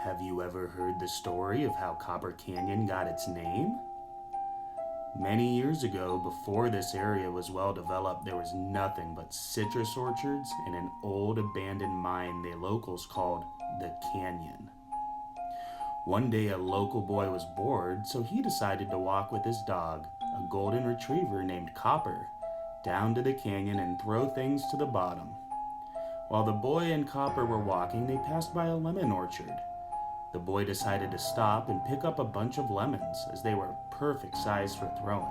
Have you ever heard the story of how Copper Canyon got its name? Many years ago, before this area was well developed, there was nothing but citrus orchards and an old abandoned mine the locals called the Canyon. One day a local boy was bored, so he decided to walk with his dog, a golden retriever named Copper, down to the canyon and throw things to the bottom. While the boy and Copper were walking, they passed by a lemon orchard. The boy decided to stop and pick up a bunch of lemons, as they were perfect size for throwing.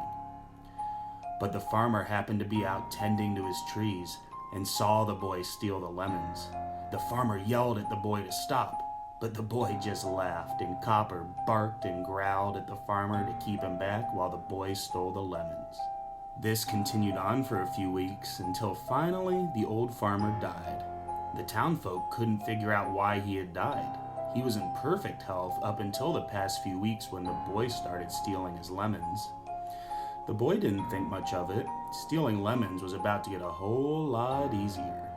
But the farmer happened to be out tending to his trees and saw the boy steal the lemons. The farmer yelled at the boy to stop, but the boy just laughed, and Copper barked and growled at the farmer to keep him back while the boy stole the lemons. This continued on for a few weeks until finally the old farmer died. The townfolk couldn't figure out why he had died. He was in perfect health up until the past few weeks when the boy started stealing his lemons. The boy didn't think much of it. Stealing lemons was about to get a whole lot easier.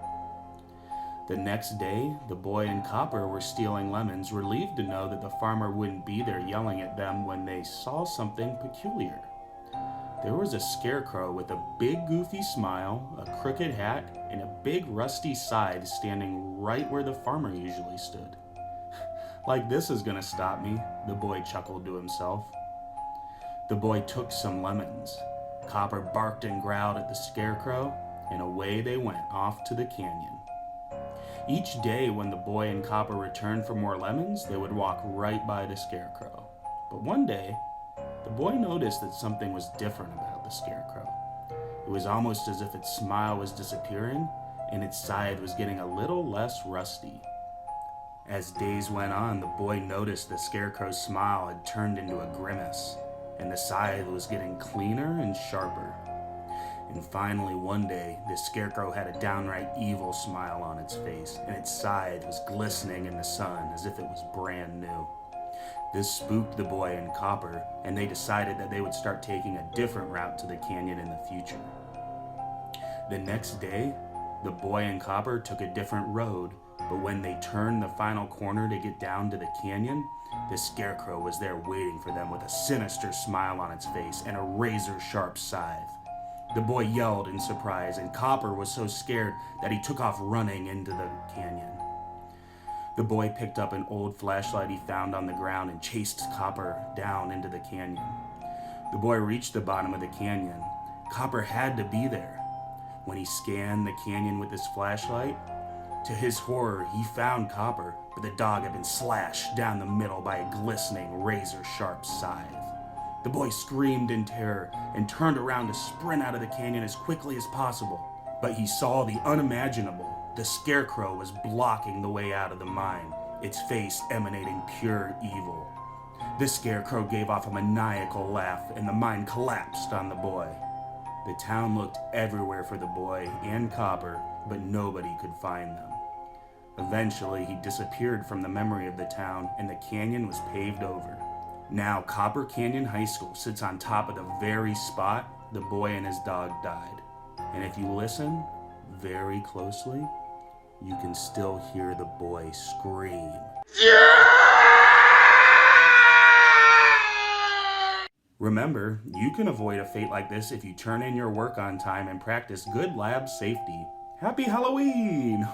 The next day, the boy and Copper were stealing lemons, relieved to know that the farmer wouldn't be there yelling at them when they saw something peculiar. There was a scarecrow with a big goofy smile, a crooked hat, and a big rusty scythe standing right where the farmer usually stood. Like this is gonna stop me, the boy chuckled to himself. The boy took some lemons. Copper barked and growled at the scarecrow, and away they went off to the canyon. Each day when the boy and Copper returned for more lemons, they would walk right by the scarecrow. But one day, the boy noticed that something was different about the scarecrow. It was almost as if its smile was disappearing, and its scythe was getting a little less rusty. As days went on, the boy noticed the scarecrow's smile had turned into a grimace, and the scythe was getting cleaner and sharper. And finally, one day, the scarecrow had a downright evil smile on its face, and its scythe was glistening in the sun as if it was brand new. This spooked the boy and Copper, and they decided that they would start taking a different route to the canyon in the future. The next day, the boy and Copper took a different road, but when they turned the final corner to get down to the canyon, the scarecrow was there waiting for them with a sinister smile on its face and a razor-sharp scythe. The boy yelled in surprise, and Copper was so scared that he took off running into the canyon. The boy picked up an old flashlight he found on the ground and chased Copper down into the canyon. The boy reached the bottom of the canyon. Copper had to be there. When he scanned the canyon with his flashlight, to his horror, he found Copper, but the dog had been slashed down the middle by a glistening, razor-sharp scythe. The boy screamed in terror and turned around to sprint out of the canyon as quickly as possible. But he saw the unimaginable. The scarecrow was blocking the way out of the mine, its face emanating pure evil. The scarecrow gave off a maniacal laugh, and the mine collapsed on the boy. The town looked everywhere for the boy and Copper, but nobody could find them. Eventually, he disappeared from the memory of the town, and the canyon was paved over. Now, Copper Canyon High School sits on top of the very spot the boy and his dog died. And if you listen very closely, you can still hear the boy scream. Remember, you can avoid a fate like this if you turn in your work on time and practice good lab safety. Happy Halloween!